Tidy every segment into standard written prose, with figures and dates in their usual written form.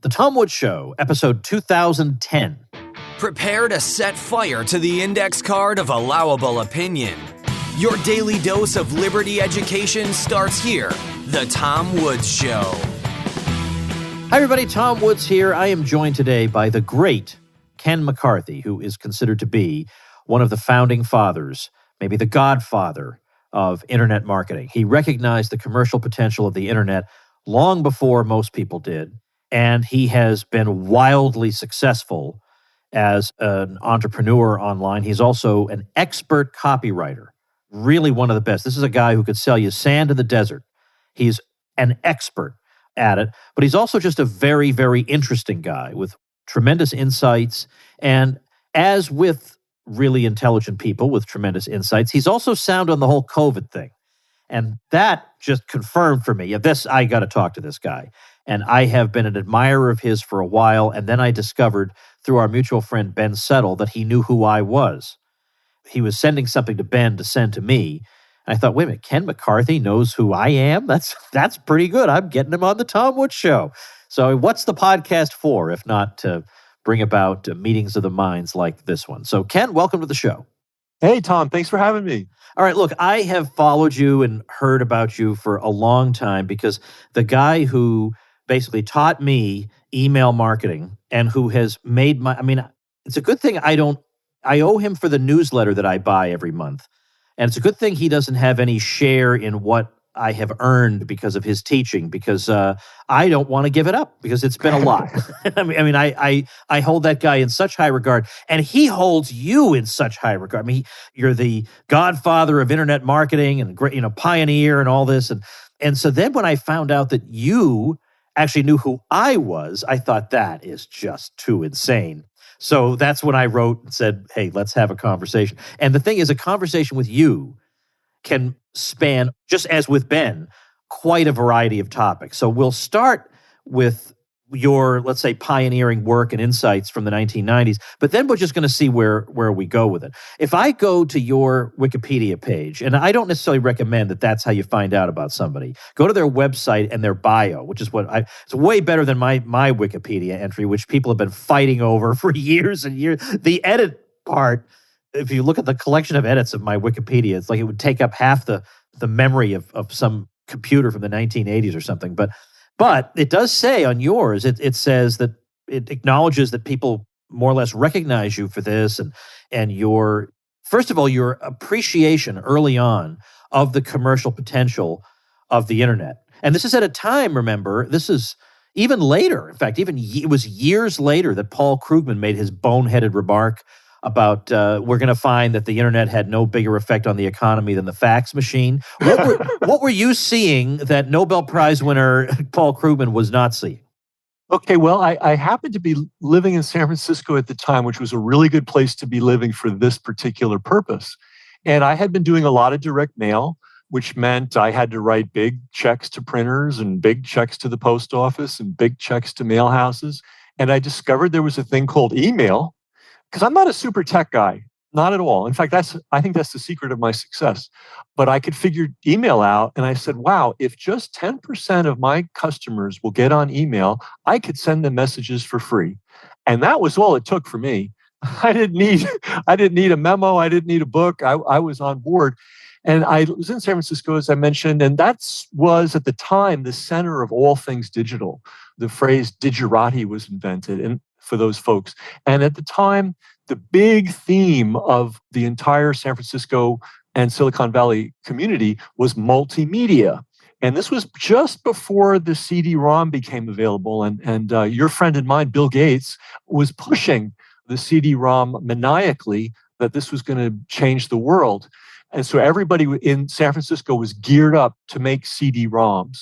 The Tom Woods Show, episode 2010. Prepare to set fire to the index card of allowable opinion. Your daily dose of liberty education starts here. The Tom Woods Show. Hi, everybody. Tom Woods here. I am joined today by the great Ken McCarthy, who is considered to be one of the founding fathers, maybe the godfather of internet marketing. He recognized the commercial potential of the internet long before most people did, and he has been wildly successful as an entrepreneur online. He's also an expert copywriter, really one of the best. This is a guy who could sell you sand in the desert. He's an expert at it, but he's also just a very, very interesting guy with tremendous insights. And as with really intelligent people with tremendous insights, he's also sound on the whole COVID thing. And that just confirmed for me, I got to talk to this guy. And I have been an admirer of his for a while. And then I discovered through our mutual friend, Ben Settle, that he knew who I was. He was sending something to Ben to send to me. And I thought, wait a minute, Ken McCarthy knows who I am? That's pretty good. I'm getting him on the Tom Woods Show. So what's the podcast for, if not to bring about meetings of the minds like this one? So Ken, welcome to the show. Hey, Tom, thanks for having me. All right, look, I have followed you and heard about you for a long time because the guy who basically taught me email marketing and who has made it's a good thing I owe him for the newsletter that I buy every month. And it's a good thing he doesn't have any share in what I have earned because of his teaching, because I don't want to give it up because it's been a lot. I hold that guy in such high regard, and he holds you in such high regard. I mean, you're the godfather of internet marketing and great, pioneer and all this. And so then when I found out that you actually knew who I was, I thought that is just too insane. So that's when I wrote and said, hey, let's have a conversation. And the thing is, a conversation with you can span, just as with Ben, quite a variety of topics. So we'll start with your, let's say, pioneering work and insights from the 1990s, but then we're just going to see where we go with it. If I go to your Wikipedia page, and I don't necessarily recommend that that's how you find out about somebody, go to their website and their bio, which is it's way better than my Wikipedia entry, which people have been fighting over for years and years. The edit part, if you look at the collection of edits of my Wikipedia, it's like it would take up half the memory of some computer from the 1980s or something. But it does say on yours, it says that it acknowledges that people more or less recognize you for this and your, first of all, your appreciation early on of the commercial potential of the internet. And this is at a time, remember, this is even later. In fact, it was years later that Paul Krugman made his boneheaded remark about we're going to find that the internet had no bigger effect on the economy than the fax machine. What were you seeing that Nobel Prize winner Paul Krugman was not seeing? Okay, well, I happened to be living in San Francisco at the time, which was a really good place to be living for this particular purpose. And I had been doing a lot of direct mail, which meant I had to write big checks to printers and big checks to the post office and big checks to mail houses. And I discovered there was a thing called email, because I'm not a super tech guy, not at all. In fact, I think that's the secret of my success. But I could figure email out, and I said, wow, if just 10% of my customers will get on email, I could send them messages for free. And that was all it took for me. I didn't need a memo. I didn't need a book. I was on board. And I was in San Francisco, as I mentioned, and that was at the time the center of all things digital. The phrase digerati was invented, and for those folks. And at the time, the big theme of the entire San Francisco and Silicon Valley community was multimedia. And this was just before the CD-ROM became available. And your friend and mine, Bill Gates, was pushing the CD-ROM maniacally that this was going to change the world. And so everybody in San Francisco was geared up to make CD-ROMs.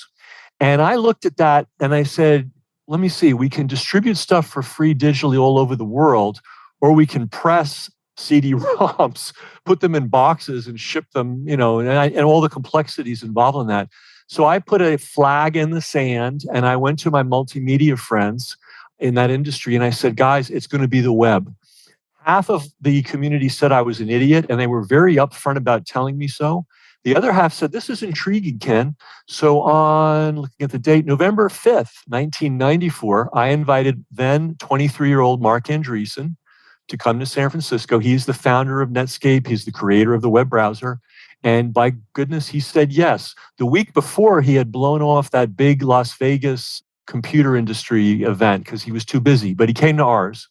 And I looked at that and I said, let me see, we can distribute stuff for free digitally all over the world, or we can press CD-ROMs, put them in boxes and ship them, and all the complexities involved in that. So I put a flag in the sand and I went to my multimedia friends in that industry and I said, guys, it's going to be the web. Half of the community said I was an idiot and they were very upfront about telling me so. The other half said, this is intriguing, Ken. So on, looking at the date, November 5th, 1994, I invited then 23-year-old Mark Andreessen to come to San Francisco. He's the founder of Netscape. He's the creator of the web browser. And by goodness, he said yes. The week before, he had blown off that big Las Vegas computer industry event because he was too busy, but he came to ours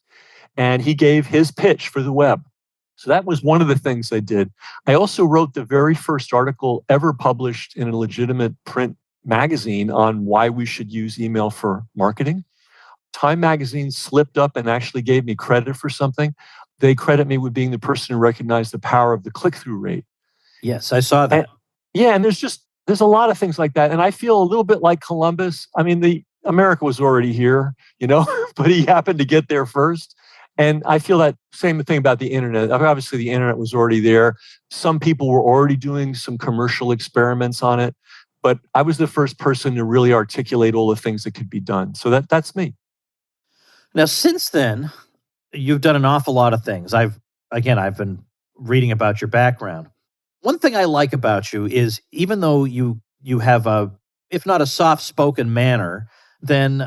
and he gave his pitch for the web. So that was one of the things I did. I also wrote the very first article ever published in a legitimate print magazine on why we should use email for marketing. Time magazine slipped up and actually gave me credit for something. They credit me with being the person who recognized the power of the click-through rate. Yes, I saw that. And there's a lot of things like that. And I feel a little bit like Columbus. I mean, America was already here, but he happened to get there first. And I feel that same thing about the internet. Obviously, the internet was already there. Some people were already doing some commercial experiments on it, but I was the first person to really articulate all the things that could be done. So that's me. Now, since then, you've done an awful lot of things. I've been reading about your background. One thing I like about you is even though you have if not a soft-spoken manner, then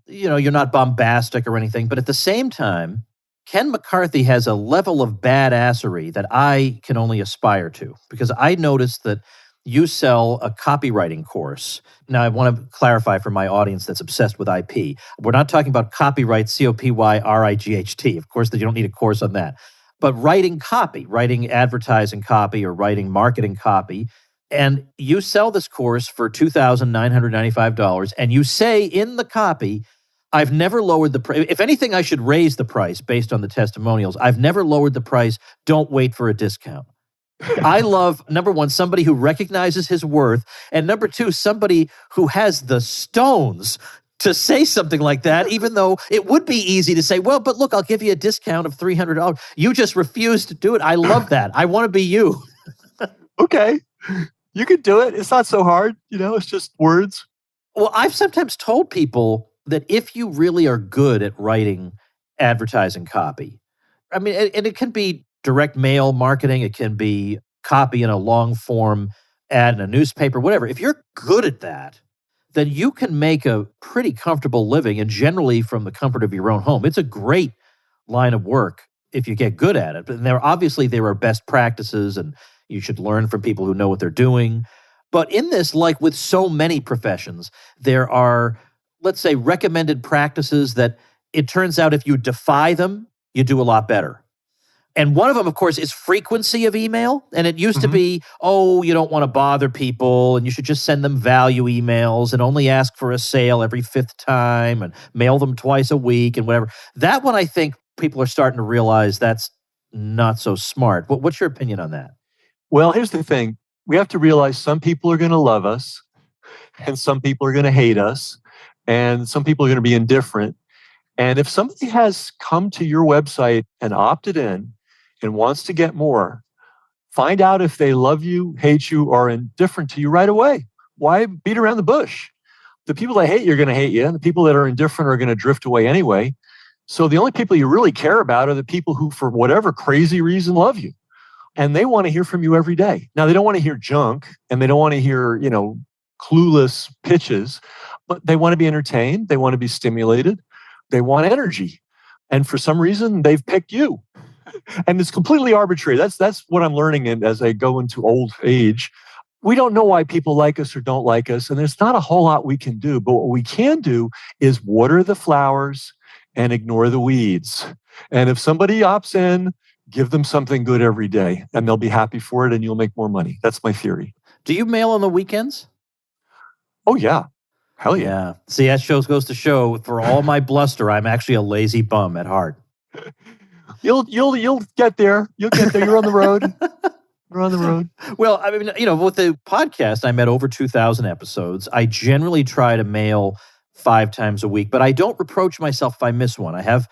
you're not bombastic or anything. But at the same time, Ken McCarthy has a level of badassery that I can only aspire to, because I noticed that you sell a copywriting course. Now, I want to clarify for my audience that's obsessed with IP. We're not talking about copyright, COPYRIGHT. Of course, you don't need a course on that. But writing copy, writing advertising copy or writing marketing copy. And you sell this course for $2,995. And you say in the copy, I've never lowered the price. If anything, I should raise the price based on the testimonials. I've never lowered the price. Don't wait for a discount. I love, number one, somebody who recognizes his worth. And number two, somebody who has the stones to say something like that, even though it would be easy to say, well, but look, I'll give you a discount of $300. You just refuse to do it. I love that. I want to be you. Okay. You can do it. It's not so hard. It's just words. Well, I've sometimes told people that if you really are good at writing advertising copy, I mean, and it can be direct mail marketing, it can be copy in a long form ad in a newspaper, whatever. If you're good at that, then you can make a pretty comfortable living, and generally from the comfort of your own home. It's a great line of work if you get good at it. But there are best practices, and you should learn from people who know what they're doing. But in this, like with so many professions, there are, let's say, recommended practices that it turns out if you defy them, you do a lot better. And one of them, of course, is frequency of email. And it used to be, you don't want to bother people and you should just send them value emails and only ask for a sale every fifth time and mail them twice a week and whatever. That one, I think people are starting to realize that's not so smart. What's your opinion on that? Well, here's the thing. We have to realize some people are going to love us and some people are going to hate us and some people are going to be indifferent. And if somebody has come to your website and opted in and wants to get more, find out if they love you, hate you, or indifferent to you right away. Why beat around the bush? The people that hate you are going to hate you, and the people that are indifferent are going to drift away anyway. So the only people you really care about are the people who, for whatever crazy reason, love you. And they want to hear from you every day. Now, they don't want to hear junk, and they don't want to hear, clueless pitches, but they want to be entertained. They want to be stimulated. They want energy. And for some reason, they've picked you. And it's completely arbitrary. That's what I'm learning as I go into old age. We don't know why people like us or don't like us, and there's not a whole lot we can do. But what we can do is water the flowers and ignore the weeds. And if somebody opts in, give them something good every day, and they'll be happy for it, and you'll make more money. That's my theory. Do you mail on the weekends? Oh, yeah. Hell yeah. Yeah. See, that goes to show, for all my bluster, I'm actually a lazy bum at heart. You'll get there. You'll get there. You're on the road. You're on the road. Well, I mean, with the podcast, I'm at over 2,000 episodes. I generally try to mail 5 times a week, but I don't reproach myself if I miss one. I have,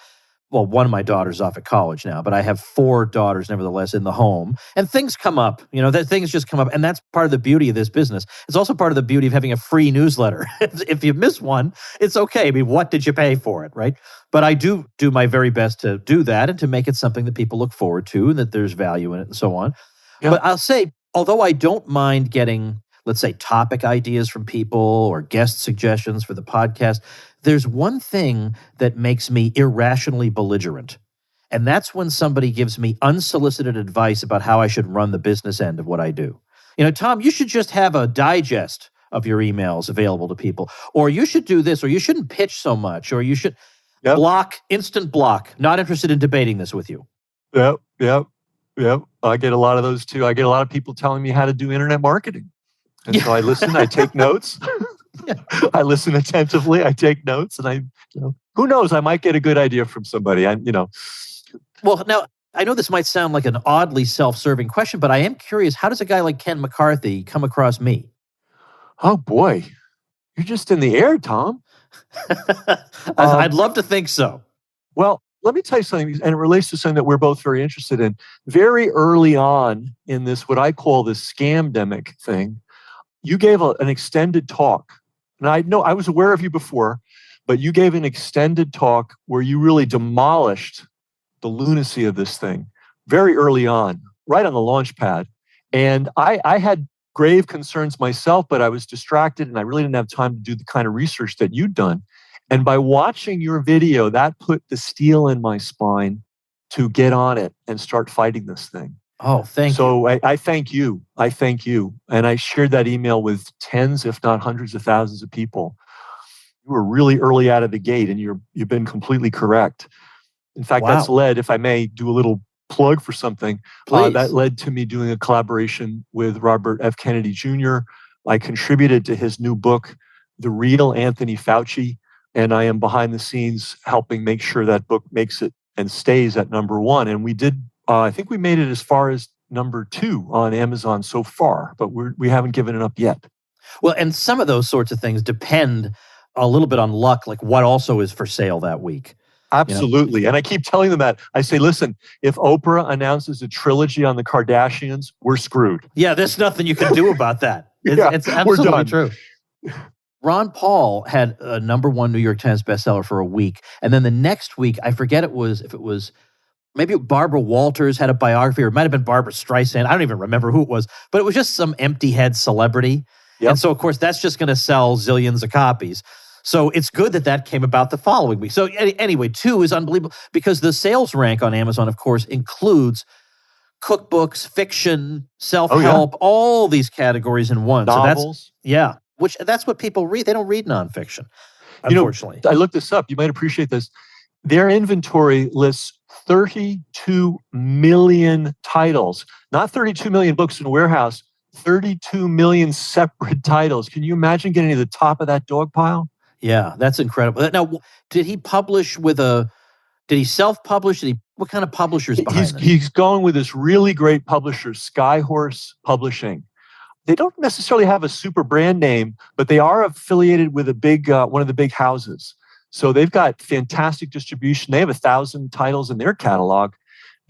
one of my daughters off at college now, but I have 4 daughters nevertheless in the home, and things come up, things just come up. And that's part of the beauty of this business. It's also part of the beauty of having a free newsletter. If you miss one, it's okay. I mean, what did you pay for it, right? But I do my very best to do that and to make it something that people look forward to and that there's value in it and so on. Yep. But I'll say although I don't mind getting, let's say, topic ideas from people or guest suggestions for the podcast, there's one thing that makes me irrationally belligerent. And that's when somebody gives me unsolicited advice about how I should run the business end of what I do. Tom, you should just have a digest of your emails available to people, or you should do this, or you shouldn't pitch so much, or you should instant block. Not interested in debating this with you. Yep. I get a lot of those too. I get a lot of people telling me how to do internet marketing. And so I listen, I take notes. I listen attentively, I take notes, and who knows, I might get a good idea from somebody. Well, now, I know this might sound like an oddly self-serving question, but I am curious, how does a guy like Ken McCarthy come across me? Oh, boy. You're just in the air, Tom. I'd love to think so. Well, let me tell you something, and it relates to something that we're both very interested in. Very early on in this, what I call this scamdemic thing, you gave an extended talk. And I know I was aware of you before, but you gave an extended talk where you really demolished the lunacy of this thing very early on, right on the launch pad. And I had grave concerns myself, but I was distracted and I really didn't have time to do the kind of research that you'd done. And by watching your video, that put the steel in my spine to get on it and start fighting this thing. Oh, thank you. So I thank you. I thank you. And I shared that email with tens, if not hundreds of thousands of people. You were really early out of the gate, and you've been completely correct. In fact, that's led, if I may do a little plug for something, that led to me doing a collaboration with Robert F. Kennedy Jr. I contributed to his new book, The Real Anthony Fauci, and I am behind the scenes helping make sure that book makes it and stays at #1. And we did, I think we made it as far as #2 on Amazon so far, but we haven't given it up yet. Well, and some of those sorts of things depend a little bit on luck, like what also is for sale that week. Absolutely. And I keep telling them that. I say, listen, if Oprah announces a trilogy on the Kardashians, we're screwed. Yeah, there's nothing you can do about that. It's absolutely true. Ron Paul had a #1 New York Times bestseller for a week. And then the next week, I forget maybe Barbara Walters had a biography, or it might have been Barbara Streisand. I don't even remember who it was, but it was just some empty head celebrity. Yep. And so, of course, that's just going to sell zillions of copies. So it's good that came about the following week. So anyway, 2 is unbelievable because the sales rank on Amazon, of course, includes cookbooks, fiction, self-help, all these categories in one. Novels. So that's what people read. They don't read nonfiction, unfortunately. I looked this up. You might appreciate this. Their inventory lists 32 million titles, not 32 million books in a warehouse, 32 million separate titles. Can you imagine getting to the top of that dog pile? Yeah, that's incredible. Now, did he publish did he self-publish? What kind of publishers behind him? He's going with this really great publisher, Skyhorse Publishing. They don't necessarily have a super brand name, but they are affiliated with one of the big houses. So they've got fantastic distribution. They have 1,000 titles in their catalog.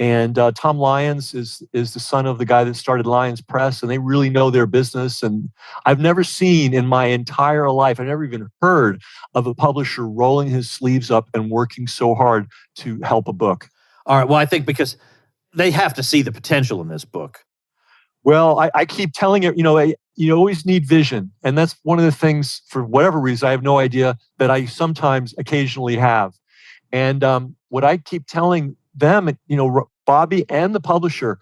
And Tom Lyons is the son of the guy that started Lyons Press, and they really know their business. And I've never seen in my entire life, I've never even heard of a publisher rolling his sleeves up and working so hard to help a book. All right. Well, I think because they have to see the potential in this book. Well, I keep telling it, you always need vision. And that's one of the things, for whatever reason, I have no idea, that I sometimes occasionally have. And what I keep telling them, Bobby and the publisher,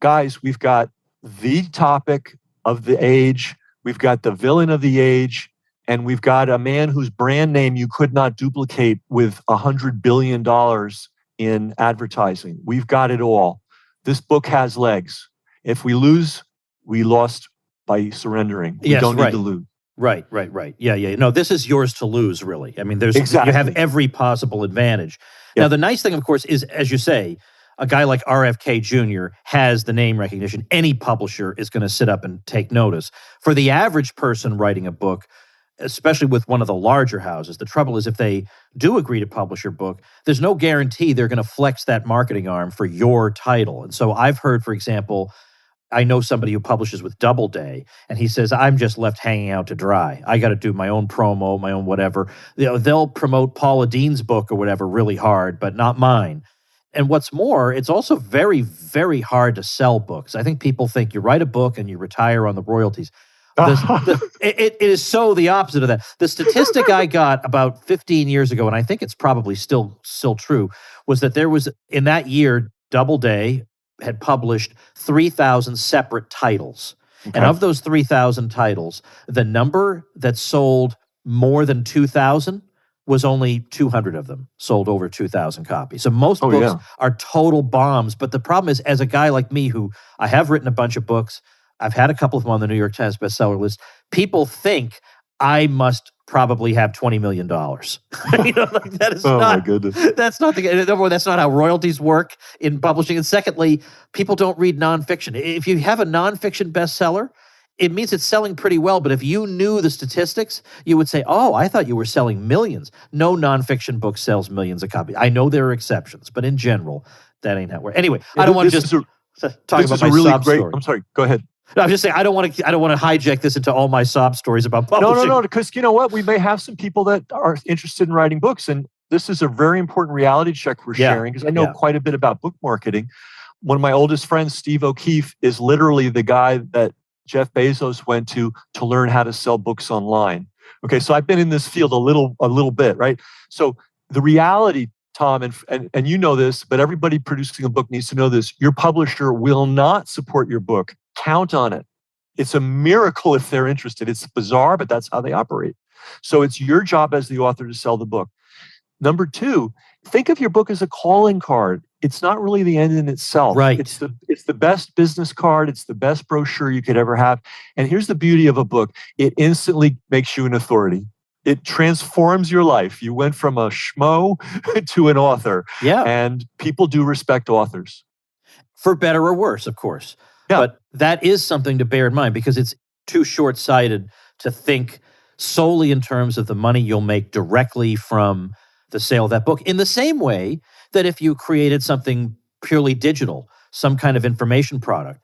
guys, we've got the topic of the age, we've got the villain of the age, and we've got a man whose brand name you could not duplicate with $100 billion in advertising. We've got it all. This book has legs. If we lose, we lost by surrendering. We don't need to lose. Right. Yeah. No, this is yours to lose, really. I mean, you have every possible advantage. Yep. Now, the nice thing, of course, is, as you say, a guy like RFK Jr. has the name recognition. Any publisher is going to sit up and take notice. For the average person writing a book, especially with one of the larger houses, the trouble is if they do agree to publish your book, there's no guarantee they're going to flex that marketing arm for your title. And so I've heard, for example, I know somebody who publishes with Doubleday, and he says, I'm just left hanging out to dry. I got to do my own promo, my own whatever. They'll promote Paula Dean's book or whatever really hard, but not mine. And what's more, it's also very, very hard to sell books. I think people think you write a book and you retire on the royalties. It is so the opposite of that. The statistic I got about 15 years ago, and I think it's probably still true, was that there was, in that year, Doubleday had published 3,000 separate titles. Okay. And of those 3,000 titles, the number that sold more than 2,000 was only 200 of them sold over 2,000 copies. So most books are total bombs. But the problem is, as a guy like me, who I have written a bunch of books, I've had a couple of them on the New York Times bestseller list, people think I must probably have $20 million. That is my goodness. That's not that's not how royalties work in publishing. And secondly, people don't read nonfiction. If you have a nonfiction bestseller, it means it's selling pretty well. But if you knew the statistics, you would say, oh, I thought you were selling millions. No nonfiction book sells millions of copies. I know there are exceptions, but in general, that ain't how it works. Anyway, I don't want to just talk about my sob story. I'm sorry, go ahead. No, I'm just saying I don't want to hijack this into all my sob stories about publishing. No, because you know what? We may have some people that are interested in writing books, and this is a very important reality check we're sharing, because I know quite a bit about book marketing. One of my oldest friends, Steve O'Keefe, is literally the guy that Jeff Bezos went to learn how to sell books online. Okay, so I've been in this field a little bit, right? So the reality, Tom, and you know this, but everybody producing a book needs to know this. Your publisher will not support your book. Count on it. It's a miracle if they're interested. It's bizarre, but that's how they operate. So it's your job as the author to sell the book. Number two, think of your book as a calling card. It's not really the end in itself. Right. It's the best business card. It's the best brochure you could ever have. And here's the beauty of a book. It instantly makes you an authority. It transforms your life. You went from a schmo to an author. Yeah. And people do respect authors. For better or worse, of course. Yeah. But that is something to bear in mind, because it's too short-sighted to think solely in terms of the money you'll make directly from the sale of that book. In the same way that if you created something purely digital, some kind of information product,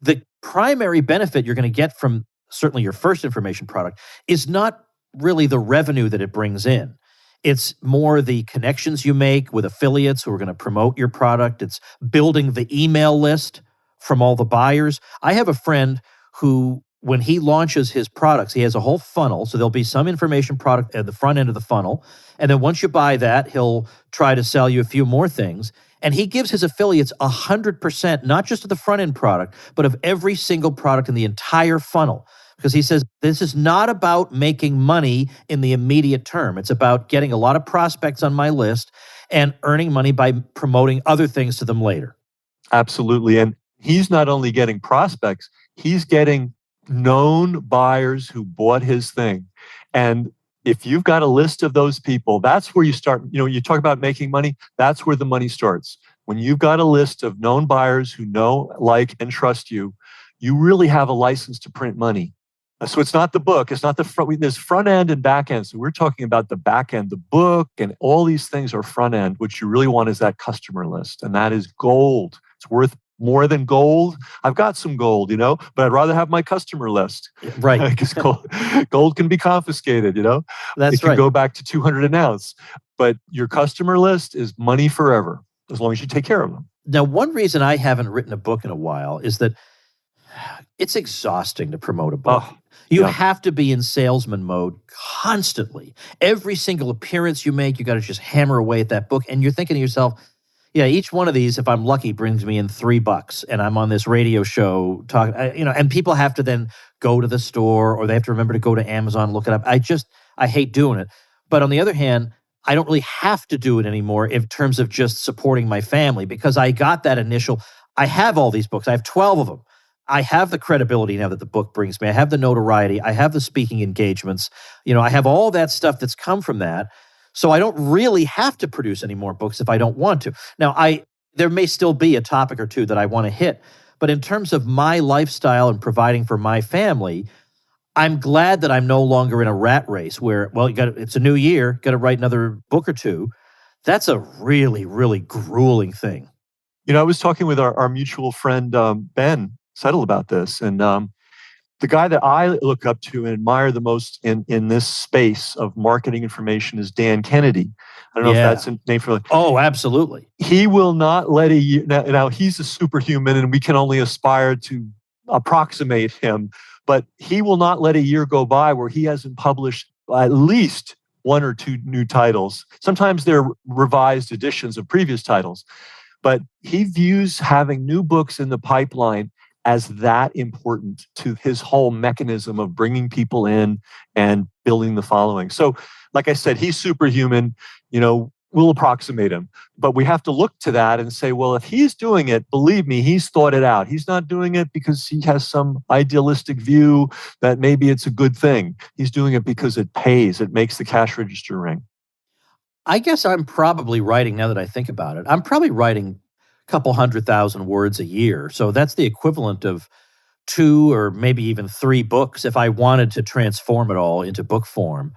the primary benefit you're going to get from certainly your first information product is not really the revenue that it brings in. It's more the connections you make with affiliates who are going to promote your product. It's building the email list from all the buyers. I have a friend who, when he launches his products, he has a whole funnel. So there'll be some information product at the front end of the funnel. And then once you buy that, he'll try to sell you a few more things. And he gives his affiliates 100%, not just of the front end product, but of every single product in the entire funnel. Because he says, this is not about making money in the immediate term. It's about getting a lot of prospects on my list and earning money by promoting other things to them later. Absolutely. And he's not only getting prospects, he's getting known buyers who bought his thing. And if you've got a list of those people, that's where you start. You talk about making money, that's where the money starts. When you've got a list of known buyers who know, like, and trust you, you really have a license to print money. So it's not the book, it's not the front. There's front end and back end. So we're talking about the back end, the book, and all these things are front end. What you really want is that customer list, and that is gold. It's worth more than gold. I've got some gold, but I'd rather have my customer list. Right. Because gold can be confiscated, That's it can go back to 200 an ounce. But your customer list is money forever, as long as you take care of them. Now, one reason I haven't written a book in a while is that it's exhausting to promote a book. You have to be in salesman mode constantly. Every single appearance you make, you got to just hammer away at that book. And you're thinking to yourself, yeah, each one of these, if I'm lucky, brings me in $3, and I'm on this radio show talking. And people have to then go to the store, or they have to remember to go to Amazon, look it up. I hate doing it. But on the other hand, I don't really have to do it anymore in terms of just supporting my family, because I got that initial. I have all these books. I have 12 of them. I have the credibility now that the book brings me. I have the notoriety. I have the speaking engagements. I have all that stuff that's come from that. So I don't really have to produce any more books if I don't want to. Now, there may still be a topic or two that I want to hit, but in terms of my lifestyle and providing for my family, I'm glad that I'm no longer in a rat race where, it's a new year, got to write another book or two. That's a really, really grueling thing. I was talking with our mutual friend, Ben Settle, about this. And The guy that I look up to and admire the most in this space of marketing information is Dan Kennedy. I don't know if that's a name for. Oh, absolutely. He will not let a year. Now he's a superhuman, and we can only aspire to approximate him. But he will not let a year go by where he hasn't published at least one or two new titles. Sometimes they're revised editions of previous titles. But he views having new books in the pipeline as that important to his whole mechanism of bringing people in and building the following. So, like I said, he's superhuman. We'll approximate him. But we have to look to that and say, well, if he's doing it, believe me, he's thought it out. He's not doing it because he has some idealistic view that maybe it's a good thing. He's doing it because it pays. It makes the cash register ring. I guess I'm probably writing, now that I think about it, I'm probably writing couple 100,000 words a year. So that's the equivalent of 2 or maybe even 3 books if I wanted to transform it all into book form.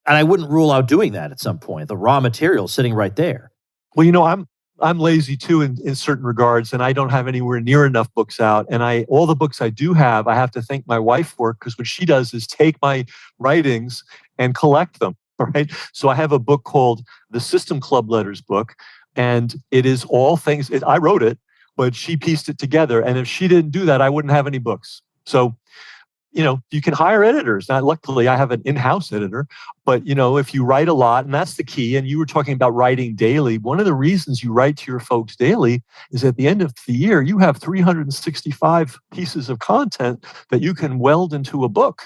And I wouldn't rule out doing that at some point. The raw material sitting right there. Well, I'm lazy too in certain regards, and I don't have anywhere near enough books out. And all the books I do have, I have to thank my wife for, because what she does is take my writings and collect them. Right. So I have a book called the System Club Letters book. And it is all things, I wrote it, but she pieced it together. And if she didn't do that, I wouldn't have any books. So, you can hire editors. Now, luckily, I have an in-house editor. But, if you write a lot, and that's the key, and you were talking about writing daily, one of the reasons you write to your folks daily is at the end of the year, you have 365 pieces of content that you can weld into a book.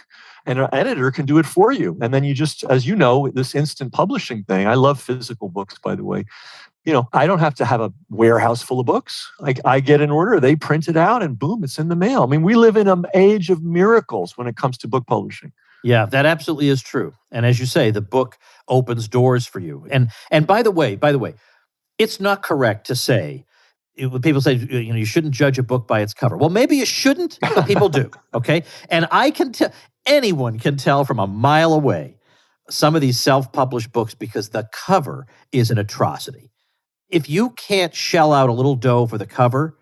And an editor can do it for you. And then you just, as you know, this instant publishing thing, I love physical books, by the way. I don't have to have a warehouse full of books. I get an order, they print it out, and boom, it's in the mail. I mean, we live in an age of miracles when it comes to book publishing. Yeah, that absolutely is true. And as you say, the book opens doors for you. And by the way, it's not correct to say, people say, you shouldn't judge a book by its cover. Well, maybe you shouldn't, but people do, okay? And I can tell, anyone can tell from a mile away some of these self-published books because the cover is an atrocity. If you can't shell out a little dough for the cover,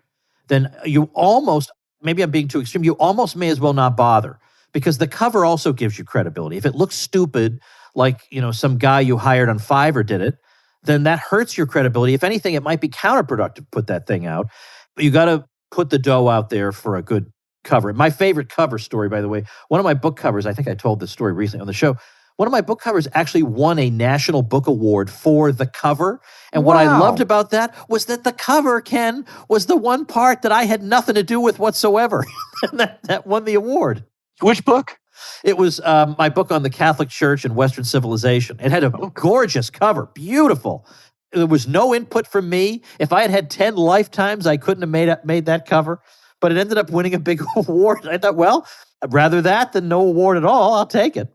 then you almost, maybe I'm being too extreme, you almost may as well not bother, because the cover also gives you credibility. If it looks stupid, like, some guy you hired on Fiverr did it, then that hurts your credibility. If anything, it might be counterproductive to put that thing out. But you got to put the dough out there for a good cover. My favorite cover story, by the way, one of my book covers, I think I told this story recently on the show, one of my book covers actually won a National Book Award for the cover. And what I loved about that was that the cover, Ken, was the one part that I had nothing to do with whatsoever. And that won the award. Which book? It was my book on the Catholic Church and Western civilization. It had a gorgeous cover, beautiful. There was no input from me. If I had had 10 lifetimes, I couldn't have made that cover. But it ended up winning a big award. I thought, well, rather that than no award at all. I'll take it.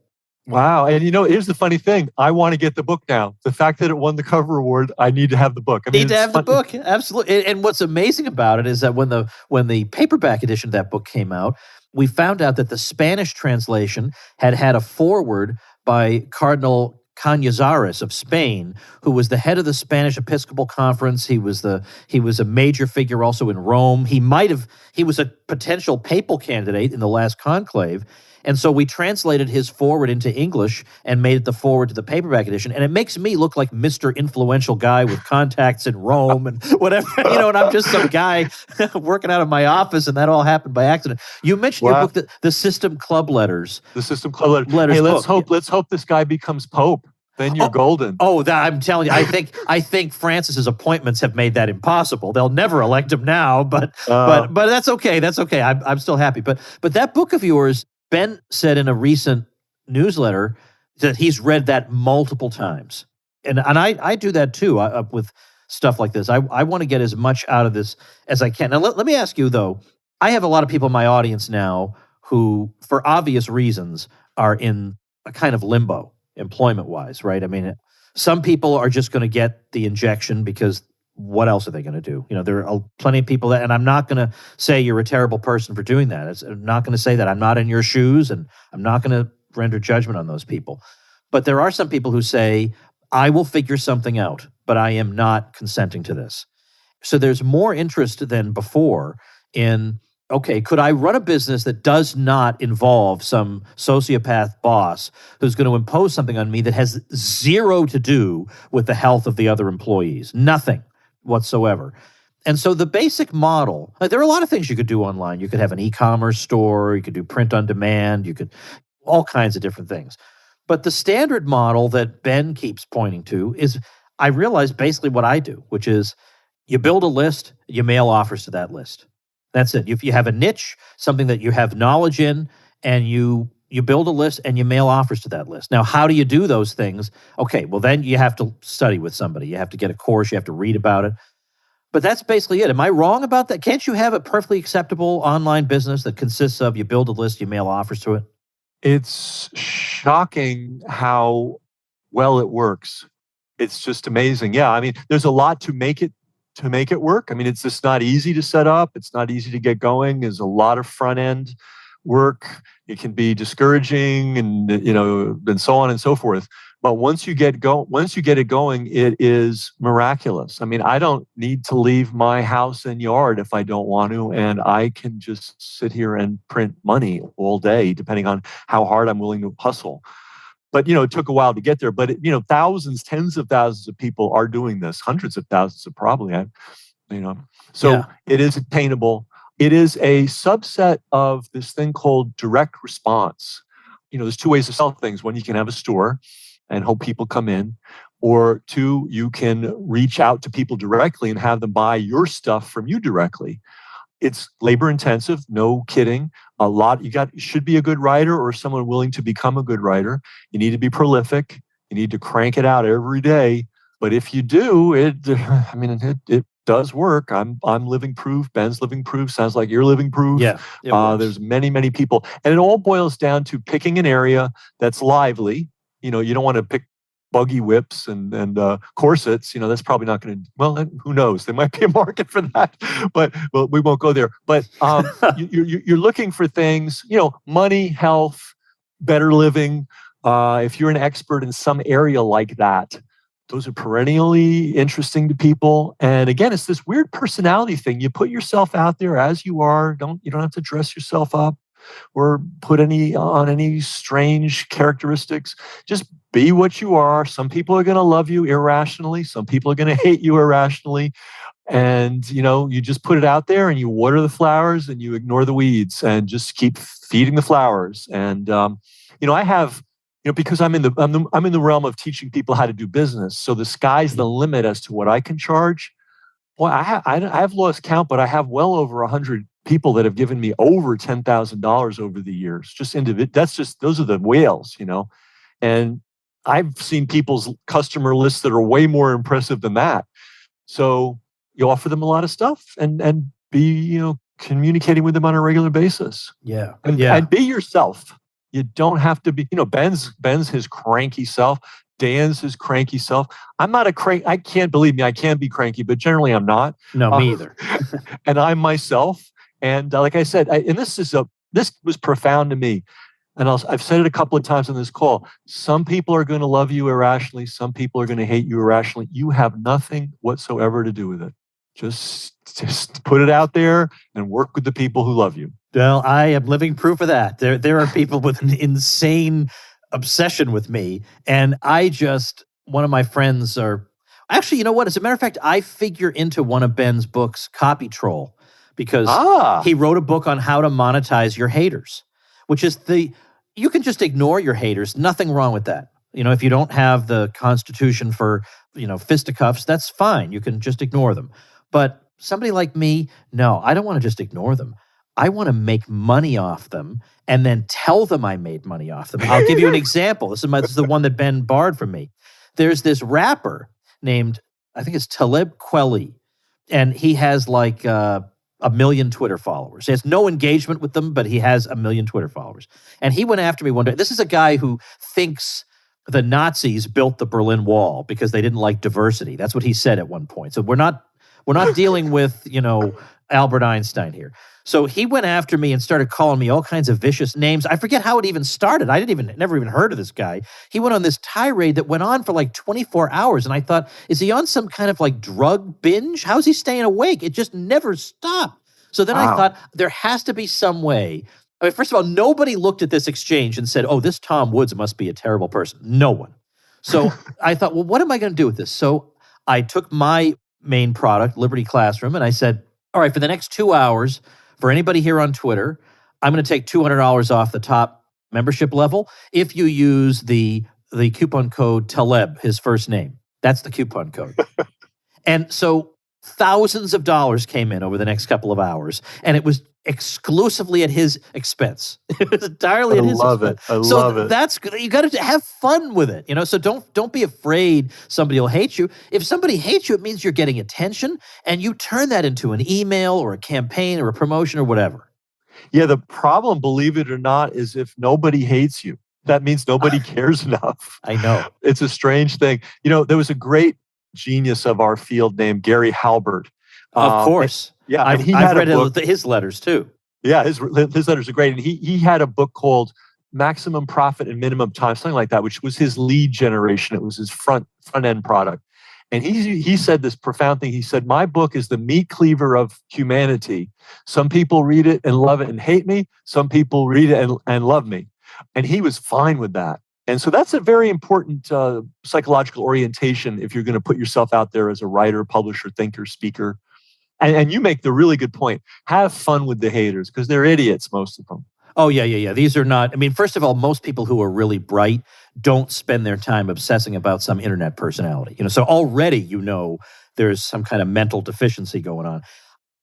Wow. And here's the funny thing. I want to get the book now. The fact that it won the cover award, I need to have the book. Need to have the book. Absolutely. And what's amazing about it is that when the paperback edition of that book came out, we found out that the Spanish translation had a foreword by Cardinal Cañizares of Spain, who was the head of the Spanish Episcopal Conference. He was a major figure also in Rome. He was a potential papal candidate in the last conclave. And so we translated his foreword into English and made it the foreword to the paperback edition. And it makes me look like Mr. Influential guy with contacts in Rome and whatever, and I'm just some guy working out of my office, and that all happened by accident. You mentioned your book, the System Club Letters. The System Club Letters. Hey, let's hope this guy becomes Pope. Then you're golden. Oh, I'm telling you, I think Francis's appointments have made that impossible. They'll never elect him now, but that's okay. That's okay. I'm still happy. But that book of yours, Ben said in a recent newsletter that he's read that multiple times. And I do that too with stuff like this. I want to get as much out of this as I can. Now, let me ask you, though. I have a lot of people in my audience now who, for obvious reasons, are in a kind of limbo, employment-wise, right? I mean, some people are just going to get the injection because what else are they going to do? There are plenty of people and I'm not going to say you're a terrible person for doing that. I'm not going to say that. I'm not in your shoes, and I'm not going to render judgment on those people. But there are some people who say, I will figure something out, but I am not consenting to this. So there's more interest than before in okay, could I run a business that does not involve some sociopath boss who's going to impose something on me that has zero to do with the health of the other employees? Nothing whatsoever. And so the basic model, there are a lot of things you could do online. You could have an e-commerce store, you could do print on demand, you could all kinds of different things. But the standard model that Ben keeps pointing to is, I realize basically what I do, which is you build a list, you mail offers to that list. That's it. If you have a niche, something that you have knowledge in, and you build a list and you mail offers to that list. Now, how do you do those things? Okay, well, then you have to study with somebody. You have to get a course. You have to read about it. But that's basically it. Am I wrong about that? Can't you have a perfectly acceptable online business that consists of you build a list, you mail offers to it? It's shocking how well it works. It's just amazing. Yeah, I mean, there's a lot to make it work. I mean, it's just not easy to set up. It's not easy to get going. There's a lot of front end work. It can be discouraging, and and so on and so forth. But once you get it going, it is miraculous. I mean, I don't need to leave my house and yard if I don't want to, and I can just sit here and print money all day, depending on how hard I'm willing to hustle. But it took a while to get there. But thousands, tens of thousands of people are doing this. Hundreds of thousands of probably. So Yeah. it is attainable. It is a subset of this thing called direct response. There's two ways to sell things. One, you can have a store and hope people come in, or two, you can reach out to people directly and have them buy your stuff from you directly. It's labor intensive, no kidding. You should be a good writer or someone willing to become a good writer. You need to be prolific. You need to crank it out every day. But if you do, it does work. I'm living proof. Ben's living proof. Sounds like you're living proof. Yeah. It works. There's many, many people. And it all boils down to picking an area that's lively. You don't want to pick buggy whips and corsets. That's probably not going to, well, who knows? There might be a market for that, but we won't go there. But you're looking for things, money, health, better living. If you're an expert in some area like that, those are perennially interesting to people. And again, it's this weird personality thing. You put yourself out there as you are. You don't have to dress yourself up or put on any strange characteristics. Just be what you are. Some people are going to love you irrationally. Some people are going to hate you irrationally. And, you just put it out there and you water the flowers and you ignore the weeds and just keep feeding the flowers. And, I have, because I'm in the realm of teaching people how to do business. So the sky's the limit as to what I can charge. Well, I've lost count, but I have well over 100 people that have given me over $10,000 over the years. Those are the whales, and I've seen people's customer lists that are way more impressive than that. So you offer them a lot of stuff and be, communicating with them on a regular basis. Yeah. And be yourself. You don't have to be, Ben's his cranky self. Dan's his cranky self. I'm not I can't believe me. I can be cranky, but generally I'm not. No, me either. And I'm myself. And like I said, this was profound to me. And I've said it a couple of times on this call. Some people are going to love you irrationally. Some people are going to hate you irrationally. You have nothing whatsoever to do with it. Just put it out there and work with the people who love you. Well, I am living proof of that. There are people with an insane obsession with me. And one of my friends actually, you know what? As a matter of fact, I figure into one of Ben's books, Copy Troll, because he wrote a book on how to monetize your haters, which is you can just ignore your haters. Nothing wrong with that. If you don't have the constitution for, fisticuffs, that's fine. You can just ignore them. But somebody like me, no, I don't want to just ignore them. I want to make money off them and then tell them I made money off them. I'll give you an example. This is the one that Ben borrowed from me. There's this rapper named, I think it's Talib Kweli, and he has like 1 million Twitter followers. He has no engagement with them, but he has 1 million Twitter followers. And he went after me one day. This is a guy who thinks the Nazis built the Berlin Wall because they didn't like diversity. That's what he said at one point. So we're not dealing with, Albert Einstein here. So he went after me and started calling me all kinds of vicious names. I forget how it even started. I never even heard of this guy. He went on this tirade that went on for like 24 hours. And I thought, is he on some kind of like drug binge? How's he staying awake? It just never stopped. So then I thought there has to be some way. I mean, first of all, nobody looked at this exchange and said, oh, this Tom Woods must be a terrible person. No one. So I thought, well, what am I going to do with this? So I took my main product, Liberty Classroom, and I said, all right, for the next 2 hours, for anybody here on Twitter, I'm going to take $200 off the top membership level if you use the coupon code Taleb, his first name. That's the coupon code. And so thousands of dollars came in over the next couple of hours, and it was exclusively at his expense. It was entirely at his expense. I love it. That's good. You got to have fun with it, So don't be afraid somebody will hate you. If somebody hates you, it means you're getting attention, and you turn that into an email or a campaign or a promotion or whatever. Yeah, the problem, believe it or not, is if nobody hates you, that means nobody cares enough. I know. It's a strange thing. There was a great genius of our field named Gary Halbert. Of course. And I've read his letters too. Yeah, his letters are great. And he had a book called Maximum Profit and Minimum Time, something like that, which was his lead generation. It was his front end product. And he said this profound thing. He said, my book is the meat cleaver of humanity. Some people read it and love it and hate me. Some people read it and love me. And he was fine with that. And so that's a very important psychological orientation if you're going to put yourself out there as a writer, publisher, thinker, speaker. And you make the really good point. Have fun with the haters because they're idiots, most of them. Oh, yeah. These are not, first of all, most people who are really bright don't spend their time obsessing about some internet personality. So already there's some kind of mental deficiency going on.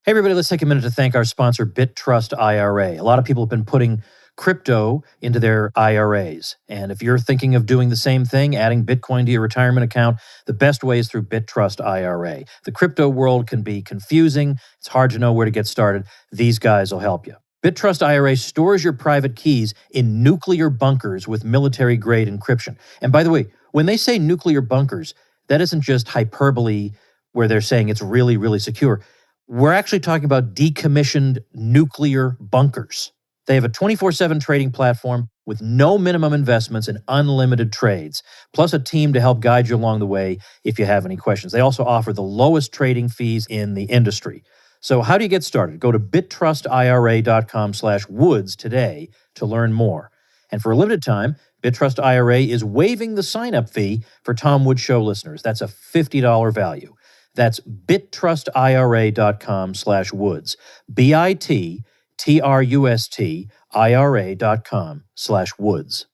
Hey, everybody, let's take a minute to thank our sponsor, BitTrustira. A lot of people have been putting crypto into their IRAs. And if you're thinking of doing the same thing, adding Bitcoin to your retirement account, the best way is through BitTrustira. The crypto world can be confusing. It's hard to know where to get started. These guys will help you. BitTrustira stores your private keys in nuclear bunkers with military-grade encryption. And by the way, when they say nuclear bunkers, that isn't just hyperbole where they're saying it's really, really secure. We're actually talking about decommissioned nuclear bunkers. They have a 24/7 trading platform with no minimum investments and unlimited trades, plus a team to help guide you along the way if you have any questions. They also offer the lowest trading fees in the industry. So how do you get started? Go to BitTrustIRA.com/Woods today to learn more. And for a limited time, BitTrustIRA is waiving the sign-up fee for Tom Woods Show listeners. That's a $50 value. That's BitTrustIRA.com/Woods. BitTrustIRA.com/Woods.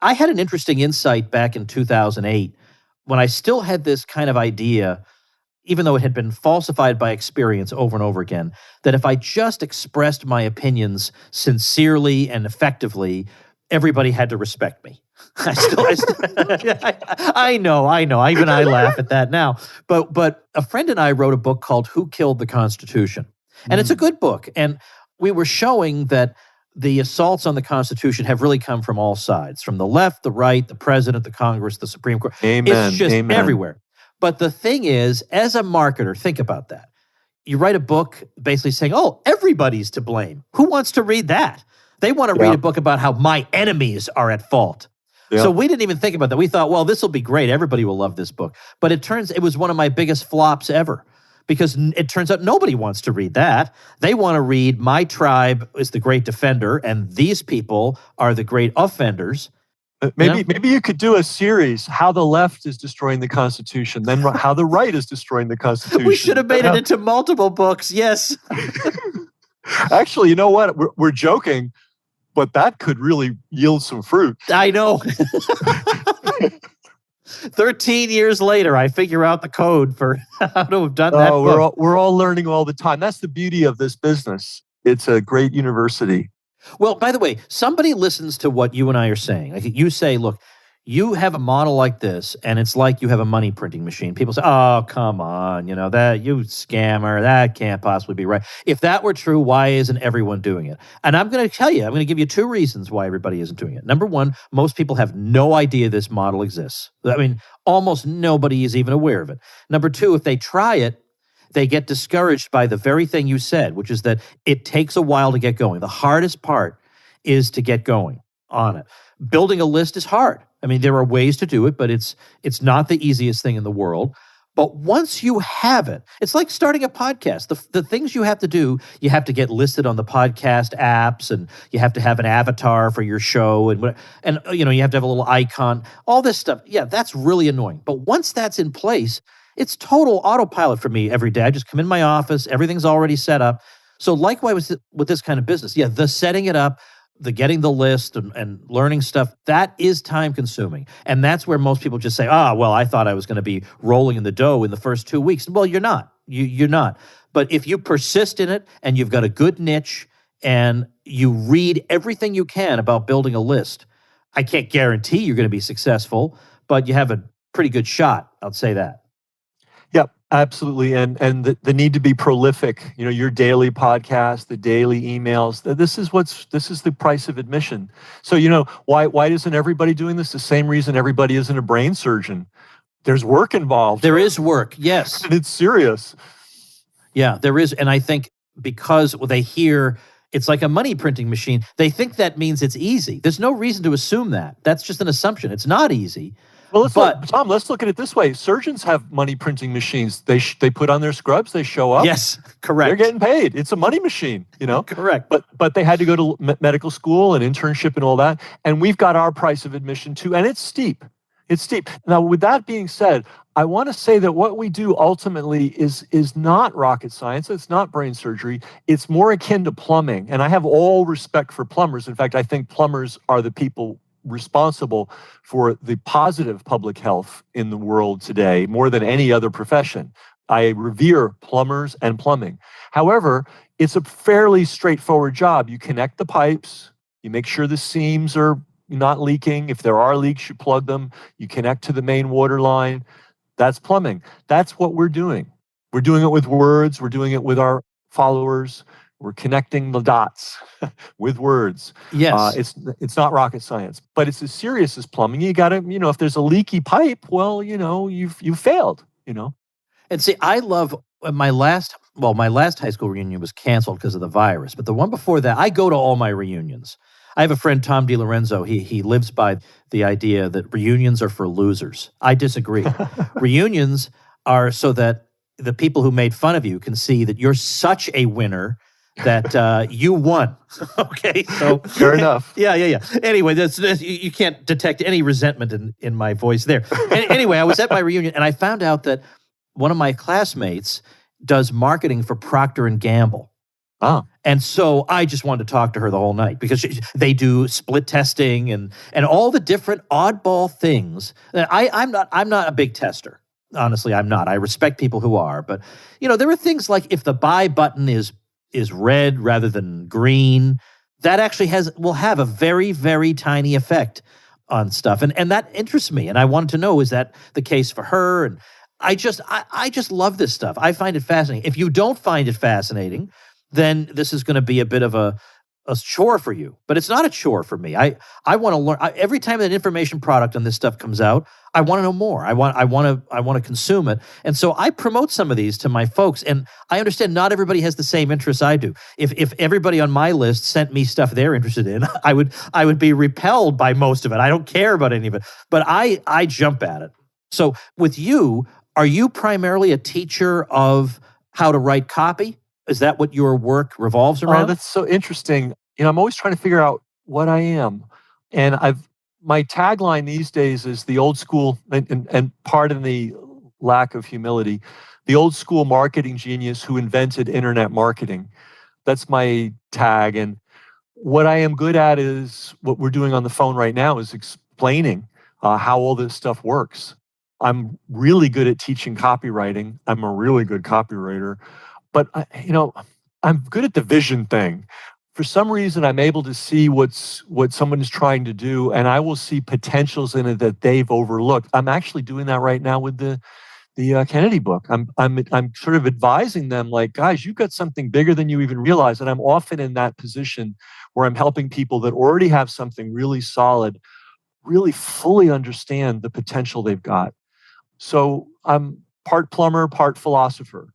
I had an interesting insight back in 2008 when I still had this kind of idea, even though it had been falsified by experience over and over again, that if I just expressed my opinions sincerely and effectively, everybody had to respect me. I know. Even I laugh at that now. But a friend and I wrote a book called Who Killed the Constitution? And it's a good book. And we were showing that the assaults on the Constitution have really come from all sides, from the left, the right, the president, the Congress, the Supreme Court. Amen. It's just everywhere. But the thing is, as a marketer, think about that. You write a book basically saying, oh, everybody's to blame. Who wants to read that? They want to read a book about how my enemies are at fault. Yeah. So we didn't even think about that. We thought, well, this will be great. Everybody will love this book. But it was one of my biggest flops ever. Because it turns out nobody wants to read that. They want to read my tribe is the great defender and these people are the great offenders. Maybe you could do a series, how the left is destroying the Constitution, then how the right is destroying the Constitution. We should have made it into multiple books, yes. Actually, you know what? We're joking, but that could really yield some fruit. I know. 13 years later, I figure out the code for how to have done that book. We're all learning all the time. That's the beauty of this business. It's a great university. Well, by the way, somebody listens to what you and I are saying. Like you say, look, you have a model like this, and it's like you have a money printing machine. People say, oh, come on, that you scammer, that can't possibly be right. If that were true, why isn't everyone doing it? And I'm going to tell you, I'm going to give you two reasons why everybody isn't doing it. Number one, most people have no idea this model exists. Almost nobody is even aware of it. Number two, if they try it, they get discouraged by the very thing you said, which is that it takes a while to get going. The hardest part is to get going on it. Building a list is hard. There are ways to do it, but it's not the easiest thing in the world. But once you have it, it's like starting a podcast. The things you have to do, you have to get listed on the podcast apps, and you have to have an avatar for your show, and you have to have a little icon, all this stuff. Yeah, that's really annoying. But once that's in place, it's total autopilot for me every day. I just come in my office, everything's already set up. So likewise with this kind of business, yeah, the setting it up, the getting the list and learning stuff, that is time consuming. And that's where most people just say, well, I thought I was going to be rolling in the dough in the first 2 weeks. Well, you're not. You're not. But if you persist in it and you've got a good niche and you read everything you can about building a list, I can't guarantee you're going to be successful, but you have a pretty good shot. I'll say that. Yep, absolutely. And the need to be prolific, your daily podcast, the daily emails, this is the price of admission. So, why isn't everybody doing this? The same reason everybody isn't a brain surgeon. There's work involved. There is work, yes. And it's serious. Yeah, there is. And I think because they hear it's like a money printing machine, they think that means it's easy. There's no reason to assume that. That's just an assumption. It's not easy. Well, Tom, let's look at it this way. Surgeons have money printing machines. They put on their scrubs. They show up. Yes, correct. They're getting paid. It's a money machine, Correct. But they had to go to medical school and internship and all that. And we've got our price of admission too. And it's steep. It's steep. Now, with that being said, I want to say that what we do ultimately is not rocket science. It's not brain surgery. It's more akin to plumbing. And I have all respect for plumbers. In fact, I think plumbers are the people responsible for the positive public health in the world today more than any other profession. I revere plumbers and plumbing. However, it's a fairly straightforward job. You connect the pipes, you make sure the seams are not leaking. If there are leaks, you plug them, you connect to the main water line. That's plumbing. That's what we're doing. We're doing it with words, we're doing it with our followers. We're connecting the dots with words. Yes. It's not rocket science, but it's as serious as plumbing. You got to, if there's a leaky pipe, well, you've failed, And see, I love my last high school reunion was canceled because of the virus, but the one before that, I go to all my reunions. I have a friend, Tom DiLorenzo. He lives by the idea that reunions are for losers. I disagree. Reunions are so that the people who made fun of you can see that you're such a winner that you won. Okay, so fair enough. Yeah. Anyway, you can't detect any resentment in my voice there. Anyway, I was at my reunion and I found out that one of my classmates does marketing for Procter and Gamble. Oh. And so I just wanted to talk to her the whole night because they do split testing and all the different oddball things. I'm not a big tester. Honestly, I'm not. I respect people who are, but there are things like if the buy button is red rather than green, that actually will have a very, very tiny effect on stuff. And that interests me. And I wanted to know, is that the case for her? And I just love this stuff. I find it fascinating. If you don't find it fascinating, then this is going to be a bit of a chore for you. But it's not a chore for me. I want to learn. Every time an information product on this stuff comes out, I want to know more. I want to consume it. And so I promote some of these to my folks. And I understand not everybody has the same interests I do. If everybody on my list sent me stuff they're interested in, I would be repelled by most of it. I don't care about any of it. But I jump at it. So with you, are you primarily a teacher of how to write copy? Is that what your work revolves around? Oh, that's so interesting. I'm always trying to figure out what I am. And my tagline these days is the old school, and pardon the lack of humility, the old school marketing genius who invented internet marketing. That's my tag. And what I am good at is what we're doing on the phone right now is explaining how all this stuff works. I'm really good at teaching copywriting. I'm a really good copywriter. But, I'm good at the vision thing. For some reason, I'm able to see what someone is trying to do, and I will see potentials in it that they've overlooked. I'm actually doing that right now with the Kennedy book. I'm sort of advising them, like, guys, you've got something bigger than you even realize. And I'm often in that position where I'm helping people that already have something really solid, really fully understand the potential they've got. So I'm part plumber, part philosopher.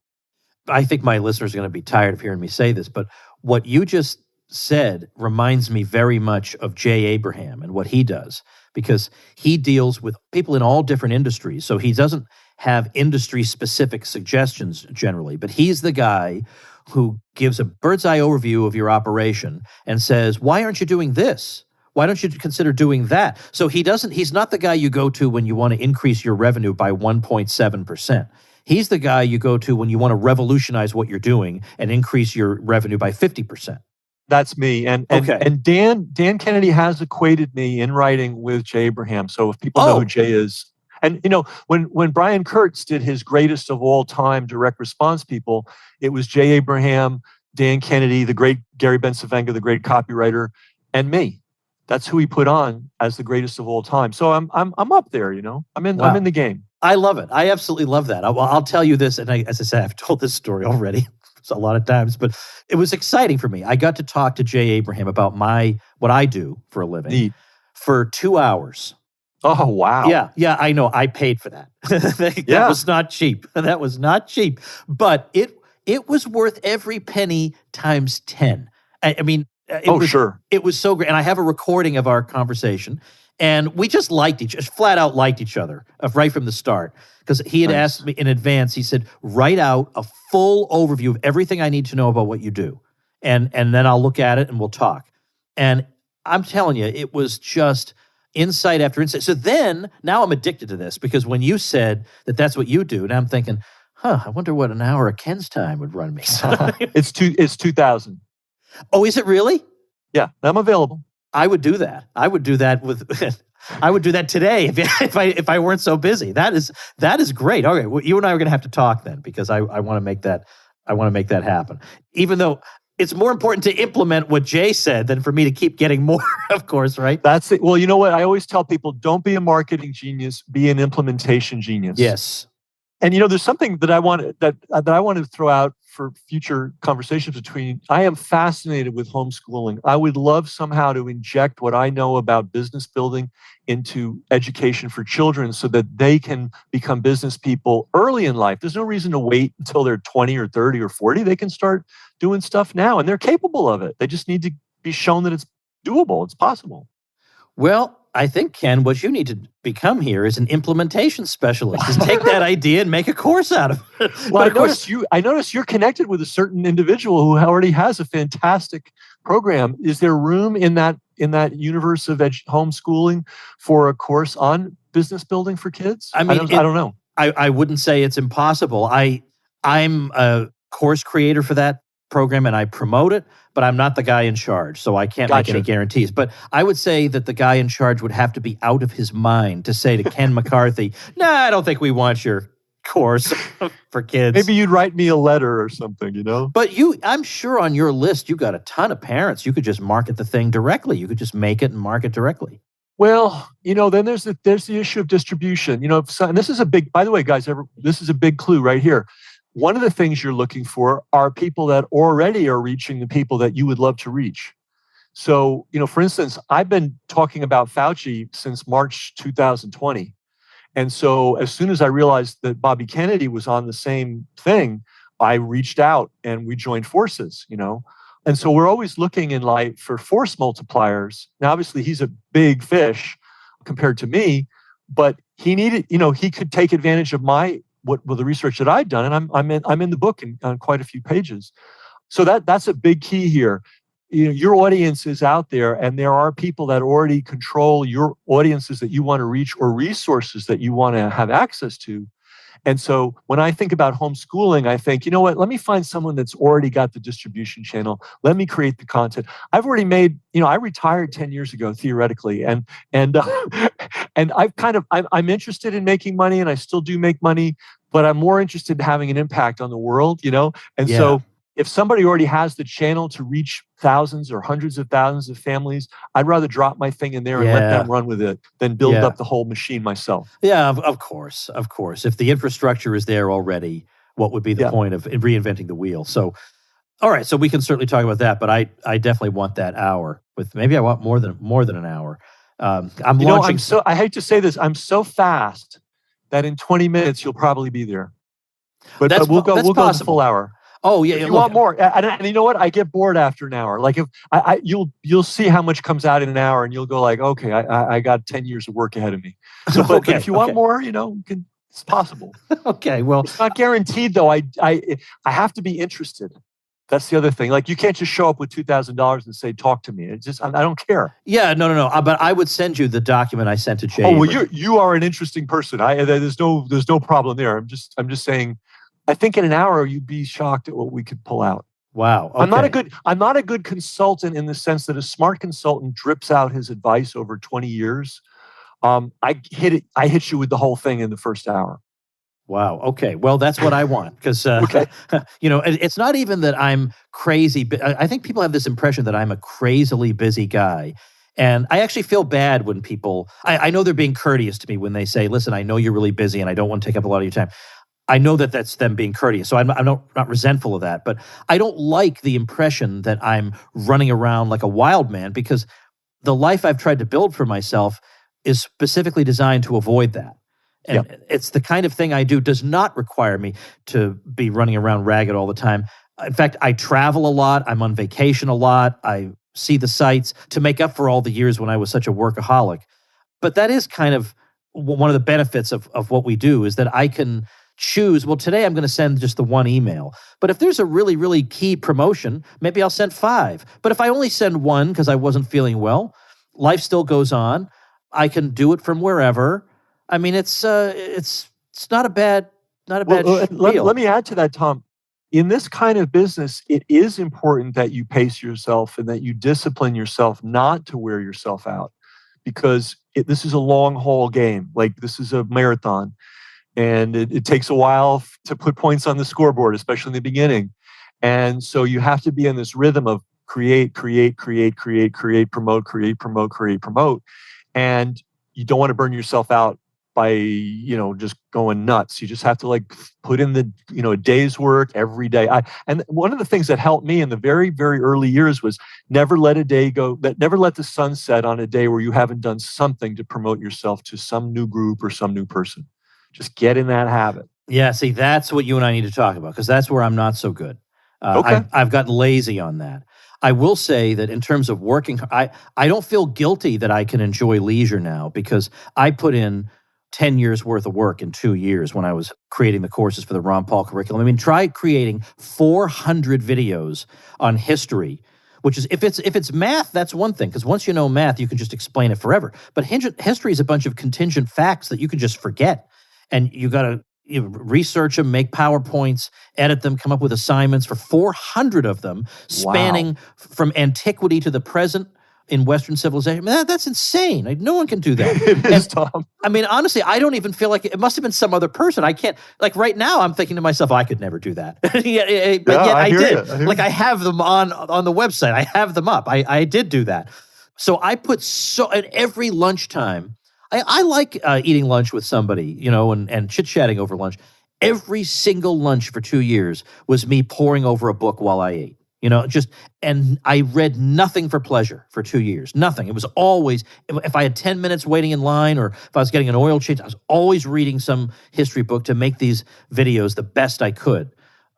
I think my listeners are going to be tired of hearing me say this, but what you just said reminds me very much of Jay Abraham and what he does, because he deals with people in all different industries. So he doesn't have industry-specific suggestions generally, but he's the guy who gives a bird's eye overview of your operation and says, why aren't you doing this? Why don't you consider doing that? So he's not the guy you go to when you want to increase your revenue by 1.7%. He's the guy you go to when you want to revolutionize what you're doing and increase your revenue by 50%. That's me. And Dan Kennedy has equated me in writing with Jay Abraham. So if people know who Jay is, and when Brian Kurtz did his greatest of all time direct response people, it was Jay Abraham, Dan Kennedy, the great Gary Bencivenga, the great copywriter, and me. That's who he put on as the greatest of all time. So I'm up there. I'm in the game. I love it. I absolutely love that. I'll tell you this, and as I said, I've told this story already a lot of times, but it was exciting for me. I got to talk to Jay Abraham about what I do for a living for 2 hours. Oh, wow. Yeah, I know. I paid for that. That was not cheap. That was not cheap, but it was worth every penny times 10. I mean, it was so great. And I have a recording of our conversation, and we just flat out liked each other right from the start. Because he had asked me in advance, he said, write out a full overview of everything I need to know about what you do. And then I'll look at it and we'll talk. And I'm telling you, it was just insight after insight. So then, now I'm addicted to this, because when you said that that's what you do, now I'm thinking, I wonder what an hour of Ken's time would run me. It's 2,000. Oh, is it really? Yeah, I'm available. I would do that. I would do that I would do that today if I weren't so busy. That is great. Okay, well, you and I are going to have to talk then, because I want to make that happen. Even though it's more important to implement what Jay said than for me to keep getting more, of course, right? That's it. Well, you know what? I always tell people, don't be a marketing genius, be an implementation genius. Yes. And there's something that I want to throw out for future conversations between. I am fascinated with homeschooling. I would love somehow to inject what I know about business building into education for children so that they can become business people early in life. There's no reason to wait until they're 20 or 30 or 40. They can start doing stuff now, and they're capable of it. They just need to be shown that it's doable. It's possible. Well, I think, Ken, what you need to become here is an implementation specialist. Just take that idea and make a course out of it. Well, I notice you're connected with a certain individual who already has a fantastic program. Is there room in that universe of homeschooling for a course on business building for kids? I don't know. I wouldn't say it's impossible. I'm a course creator for that program and I promote it, but I'm not the guy in charge, so I can't make any guarantees. But I would say that the guy in charge would have to be out of his mind to say to Ken McCarthy, "Nah, I don't think we want your course for kids." Maybe you'd write me a letter or something, But I'm sure on your list you got a ton of parents. You could just market the thing directly. You could just make it and market directly. Well, then there's the issue of distribution. And this is a big, by the way, guys, this is a big clue right here. One of the things you're looking for are people that already are reaching the people that you would love to reach. So, for instance, I've been talking about Fauci since March 2020. And so as soon as I realized that Bobby Kennedy was on the same thing, I reached out and we joined forces, And so we're always looking in life for force multipliers. Now, obviously, he's a big fish compared to me, but he needed, he could take advantage of the research that I'd done, and I'm in the book on quite a few pages. So that's a big key here. Your audience is out there, and there are people that already control your audiences that you want to reach or resources that you want to have access to. And so when I think about homeschooling, I think, let me find someone that's already got the distribution channel. Let me create the content. I've already made, I retired 10 years ago, theoretically. And I'm interested in making money, and I still do make money, but I'm more interested in having an impact on the world, And so if somebody already has the channel to reach thousands or hundreds of thousands of families, I'd rather drop my thing in there and let them run with it than build up the whole machine myself. Yeah, of course. If the infrastructure is there already, what would be the point of reinventing the wheel? So, all right, so we can certainly talk about that, but I definitely want that hour. Maybe I want more than an hour. I'm launching. I hate to say this, I'm so fast that in 20 minutes you'll probably be there. But we'll go the full hour. Oh yeah, if you want more, and you know what? I get bored after an hour. Like if you'll see how much comes out in an hour, and you'll go like, okay, I got 10 years of work ahead of me. So, but if you want more, we can. It's possible. Okay, well, It's not guaranteed, though. I have to be interested. That's the other thing. Like, you can't just show up with $2,000 and say, "Talk to me." It's just, I don't care. yeah, no. But I would send you the document I sent to Jay. Oh, well, you are an interesting person. There's no problem there. I'm just saying, I think in an hour you'd be shocked at what we could pull out. Wow. Okay. I'm not a good consultant in the sense that a smart consultant drips out his advice over 20 years. I hit you with the whole thing in the first hour. Wow. Okay. Well, that's what I want because, it's not even that I'm crazy. I think people have this impression that I'm a crazily busy guy. And I actually feel bad when people, I know they're being courteous to me when they say, listen, I know you're really busy and I don't want to take up a lot of your time. I know that that's them being courteous. So I'm not resentful of that. But I don't like the impression that I'm running around like a wild man because the life I've tried to build for myself is specifically designed to avoid that. And it's the kind of thing I do does not require me to be running around ragged all the time. In fact, I travel a lot. I'm on vacation a lot. I see the sights to make up for all the years when I was such a workaholic. But that is kind of one of the benefits of what we do is that I can choose, well, today I'm going to send just the one email. But if there's a really, really key promotion, maybe I'll send 5. But if I only send 1 because I wasn't feeling well, life still goes on. I can do it from wherever. I mean, it's not a bad deal. Let me add to that, Tom. In this kind of business, it is important that you pace yourself and that you discipline yourself not to wear yourself out, because this is a long haul game. Like, this is a marathon, and it takes a while to put points on the scoreboard, especially in the beginning. And so you have to be in this rhythm of create, promote. And you don't want to burn yourself out by, just going nuts. You just have to put in the, a day's work every day. And one of the things that helped me in the very, very early years was never let a day go, never let the sun set on a day where you haven't done something to promote yourself to some new group or some new person. Just get in that habit. Yeah, see, that's what you and I need to talk about because that's where I'm not so good. Okay. I've gotten lazy on that. I will say that in terms of working, I don't feel guilty that I can enjoy leisure now because I put in 10 years worth of work in 2 years when I was creating the courses for the Ron Paul curriculum. I mean, try creating 400 videos on history, which is, if it's math, that's one thing, because once you know math, you can just explain it forever. But history is a bunch of contingent facts that you can just forget. And you got to research them, make PowerPoints, edit them, come up with assignments for 400 of them, spanning from antiquity to the present in Western civilization. I mean, that's insane. No one can do that. It is, Tom. I mean, honestly, I don't even feel like it must have been some other person. I can't, right now, I'm thinking to myself, I could never do that. But yet I did. I have them on the website. I have them up. I did do that. So I put at every lunchtime, I like eating lunch with somebody, and chit-chatting over lunch. Every single lunch for 2 years was me poring over a book while I ate. And I read nothing for pleasure for 2 years. Nothing. It was always, if I had 10 minutes waiting in line or if I was getting an oil change, I was always reading some history book to make these videos the best I could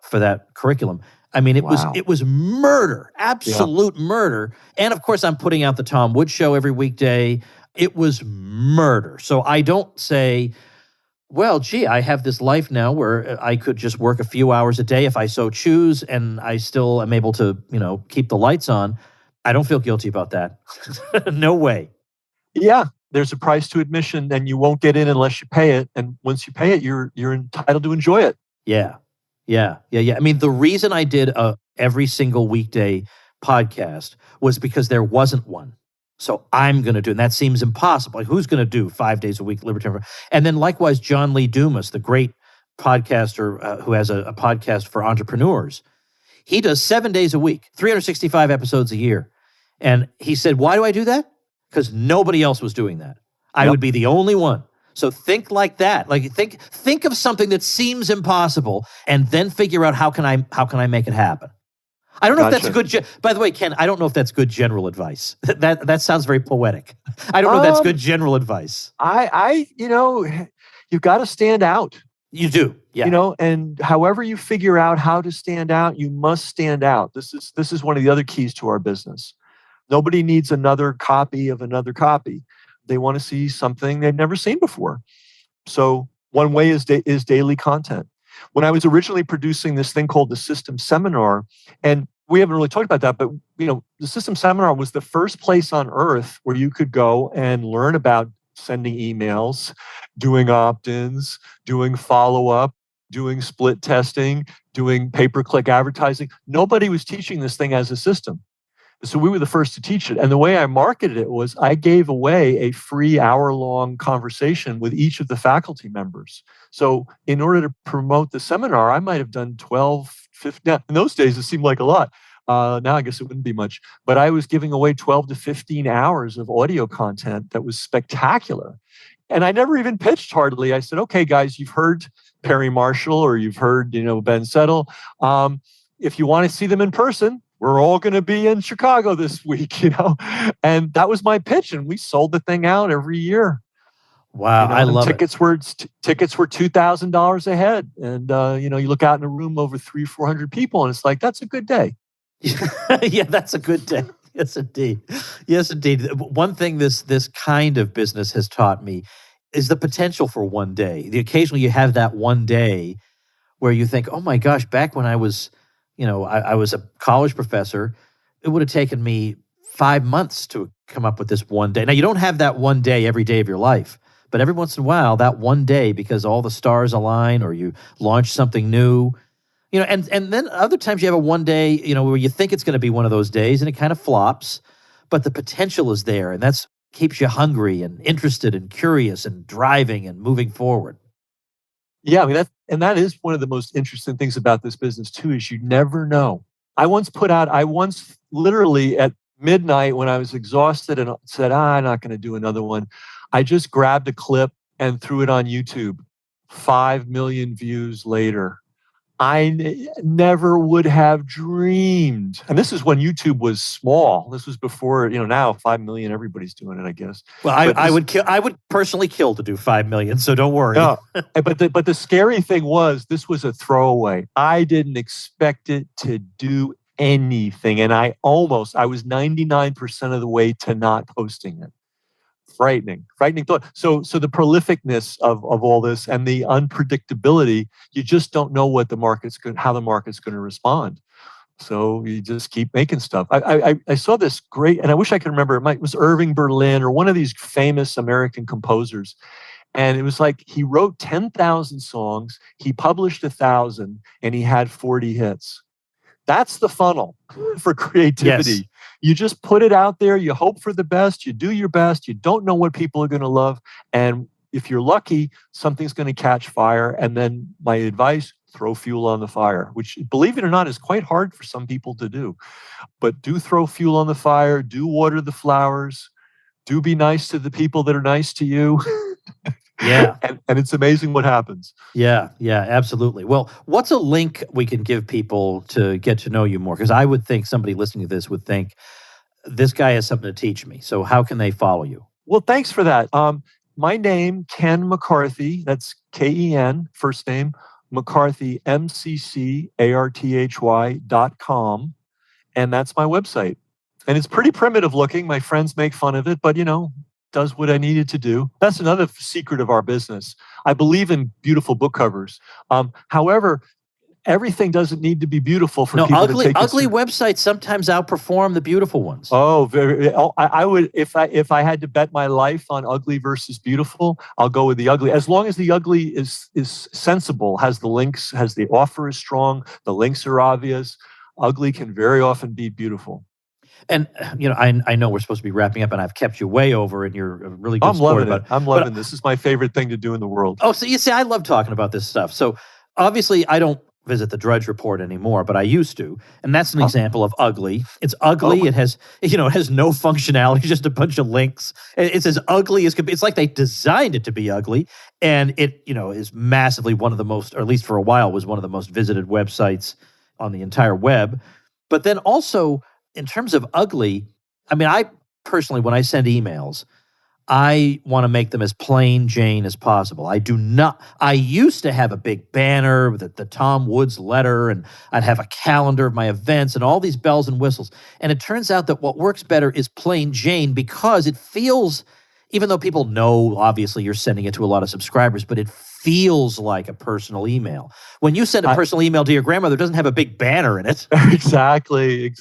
for that curriculum. I mean, it was murder, absolute murder. And of course, I'm putting out the Tom Woods Show every weekday. It was murder. So I don't say, well, gee, I have this life now where I could just work a few hours a day if I so choose, and I still am able to, keep the lights on. I don't feel guilty about that. No way. Yeah, there's a price to admission, and you won't get in unless you pay it. And once you pay it, you're entitled to enjoy it. Yeah. I mean, the reason I did a every single weekday podcast was because there wasn't one. So I'm going to do it. And that seems impossible. Like, who's going to do 5 days a week Libertarian? And then likewise, John Lee Dumas, the great podcaster who has a podcast for entrepreneurs, he does 7 days a week, 365 episodes a year. And he said, why do I do that? Because nobody else was doing that. I would be the only one. So think like that. Like, think of something that seems impossible and then figure out how can I make it happen? I don't know if that's good. By the way, Ken, I don't know if that's good general advice. That sounds very poetic. I don't know if that's good general advice. You've got to stand out. You do, yeah. And however you figure out how to stand out, you must stand out. This is one of the other keys to our business. Nobody needs another copy of another copy. They want to see something they've never seen before. So One way is daily content. When I was originally producing this thing called the System Seminar, and we haven't really talked about that, but the System Seminar was the first place on earth where you could go and learn about sending emails, doing opt-ins, doing follow-up, doing split testing, doing pay-per-click advertising. Nobody was teaching this thing as a system. So we were the first to teach it. And the way I marketed it was I gave away a free hour-long conversation with each of the faculty members. So in order to promote the seminar, I might have done 12, 15. Now, in those days, it seemed like a lot. Now I guess it wouldn't be much. But I was giving away 12 to 15 hours of audio content that was spectacular. And I never even pitched hardly. I said, okay, guys, you've heard Perry Marshall or you've heard, Ben Settle. If you want to see them in person, we're all going to be in Chicago this week, And that was my pitch, and we sold the thing out every year. Wow, I love tickets it. Tickets were $2,000 a head, and you look out in a room over 300-400 people, and it's like that's a good day. Yeah, that's a good day. Yes, indeed. Yes, indeed. One thing this kind of business has taught me is the potential for one day. Occasionally, you have that one day where you think, "Oh my gosh!" Back when I was I was a college professor, it would have taken me 5 months to come up with this one day. Now, you don't have that one day every day of your life, but every once in a while, that one day, because all the stars align or you launch something new, and then other times you have a one day, where you think it's going to be one of those days and it kind of flops, but the potential is there, and that's keeps you hungry and interested and curious and driving and moving forward. Yeah, I mean, that is one of the most interesting things about this business too, is you never know. I once literally at midnight when I was exhausted and said, I'm not going to do another one. I just grabbed a clip and threw it on YouTube. 5 million views later. I never would have dreamed. And this is when YouTube was small. This was before, now 5 million, everybody's doing it, I guess. Well, I would personally kill to do 5 million, so don't worry. No, but the scary thing was this was a throwaway. I didn't expect it to do anything. And I was 99% of the way to not posting it. Frightening thought. So the prolificness of all this and the unpredictability, you just don't know how the market's going to respond. So you just keep making stuff. I saw this great, and I wish I could remember. It was Irving Berlin or one of these famous American composers. And it was like he wrote 10,000 songs, he published 1,000, and he had 40 hits. That's the funnel for creativity. Yes. You just put it out there. You hope for the best. You do your best. You don't know what people are going to love. And if you're lucky, something's going to catch fire. And then my advice, throw fuel on the fire, which, believe it or not, is quite hard for some people to do. But do throw fuel on the fire. Do water the flowers. Do be nice to the people that are nice to you. Yeah. And it's amazing what happens. Yeah, absolutely. Well, what's a link we can give people to get to know you more? Because I would think somebody listening to this would think, this guy has something to teach me. So how can they follow you? Well, thanks for that. My name, Ken McCarthy, that's Ken, first name, McCarthy, McCarthy.com. And that's my website. And it's pretty primitive looking. My friends make fun of it, but does what I needed to do. That's another secret of our business. I believe in beautiful book covers. However, everything doesn't need to be beautiful for people to take ugly websites sometimes outperform the beautiful ones. Oh, I would if I had to bet my life on ugly versus beautiful, I'll go with the ugly. As long as the ugly is sensible, has the links, has the offer is strong, the links are obvious, ugly can very often beat beautiful. And I know we're supposed to be wrapping up, and I've kept you way over, and you're a really good sport about it. I'm loving it. This is my favorite thing to do in the world. Oh, so you see, I love talking about this stuff. So obviously, I don't visit the Drudge Report anymore, but I used to, and that's an example of ugly. It's ugly. It has no functionality, just a bunch of links. It's as ugly as could be. It's like they designed it to be ugly, and it is massively one of the most, or at least for a while, was one of the most visited websites on the entire web. But then also, in terms of ugly, I mean, I personally, when I send emails, I want to make them as plain Jane as possible. I used to have a big banner with the Tom Woods letter, and I'd have a calendar of my events and all these bells and whistles. And it turns out that what works better is plain Jane, because it feels even though people know, obviously, you're sending it to a lot of subscribers, but it feels like a personal email. When you send a personal email to your grandmother, it doesn't have a big banner in it. Exactly.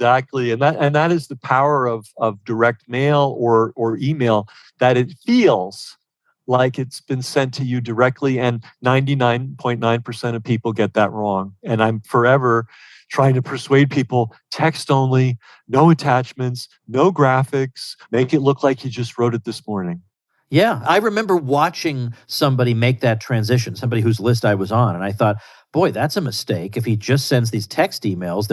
And that is the power of direct mail or email, that it feels like it's been sent to you directly, and 99.9% of people get that wrong. And I'm forever trying to persuade people, text only, no attachments, no graphics, make it look like you just wrote it this morning. Yeah, I remember watching somebody make that transition, somebody whose list I was on, and I thought, boy, that's a mistake. If he just sends these text emails,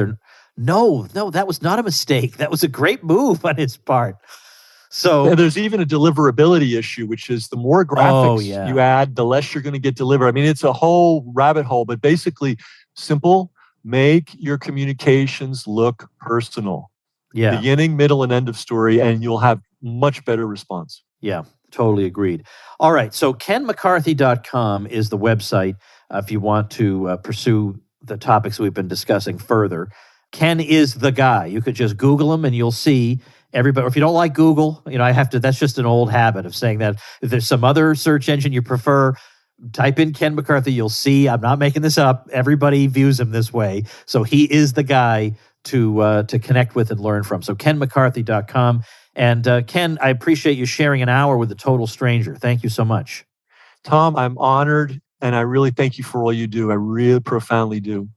no, that was not a mistake. That was a great move on his part. So and there's even a deliverability issue, which is the more graphics you add, the less you're going to get delivered. I mean, it's a whole rabbit hole, but basically simple, make your communications look personal. Yeah. Beginning, middle, and end of story, and you'll have much better response. Yeah, totally agreed. All right, so kenmccarthy.com is the website if you want to pursue the topics we've been discussing further. Ken is the guy. You could just Google him and you'll see everybody. Or if you don't like Google, that's just an old habit of saying that. If there's some other search engine you prefer, type in Ken McCarthy. You'll see, I'm not making this up, everybody views him this way. So he is the guy to connect with and learn from. So kenmccarthy.com. And Ken, I appreciate you sharing an hour with a total stranger. Thank you so much. Tom, I'm honored, and I really thank you for all you do. I really profoundly do.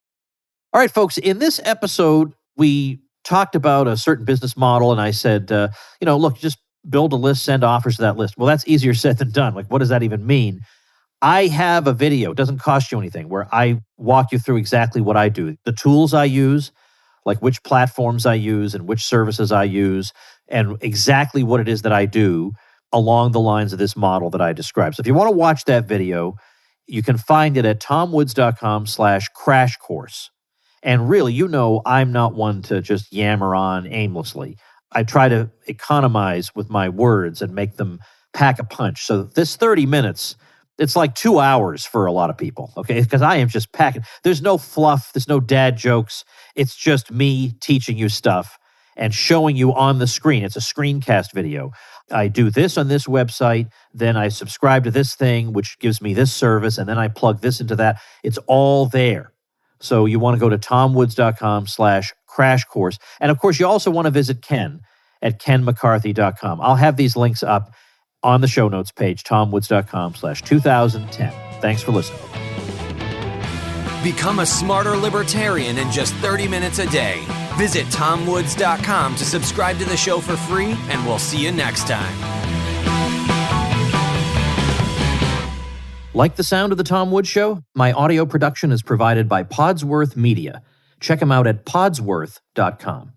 All right, folks, in this episode, we talked about a certain business model, and I said, look, just build a list, send offers to that list. Well, that's easier said than done. Like, what does that even mean? I have a video, it doesn't cost you anything, where I walk you through exactly what I do, the tools I use, like which platforms I use and which services I use, and exactly what it is that I do along the lines of this model that I described. So if you want to watch that video, you can find it at tomwoods.com/crash course. And really, I'm not one to just yammer on aimlessly. I try to economize with my words and make them pack a punch. So this 30 minutes, it's like 2 hours for a lot of people, okay? Because I am just packing. There's no fluff. There's no dad jokes. It's just me teaching you stuff and showing you on the screen. It's a screencast video. I do this on this website, then I subscribe to this thing, which gives me this service, and then I plug this into that. It's all there. So you want to go to tomwoods.com/crash course. And of course, you also want to visit Ken at kenmccarthy.com. I'll have these links up on the show notes page, tomwoods.com/2010. Thanks for listening. Become a smarter libertarian in just 30 minutes a day. Visit tomwoods.com to subscribe to the show for free, and we'll see you next time. Like the sound of The Tom Woods Show? My audio production is provided by Podsworth Media. Check them out at podsworth.com.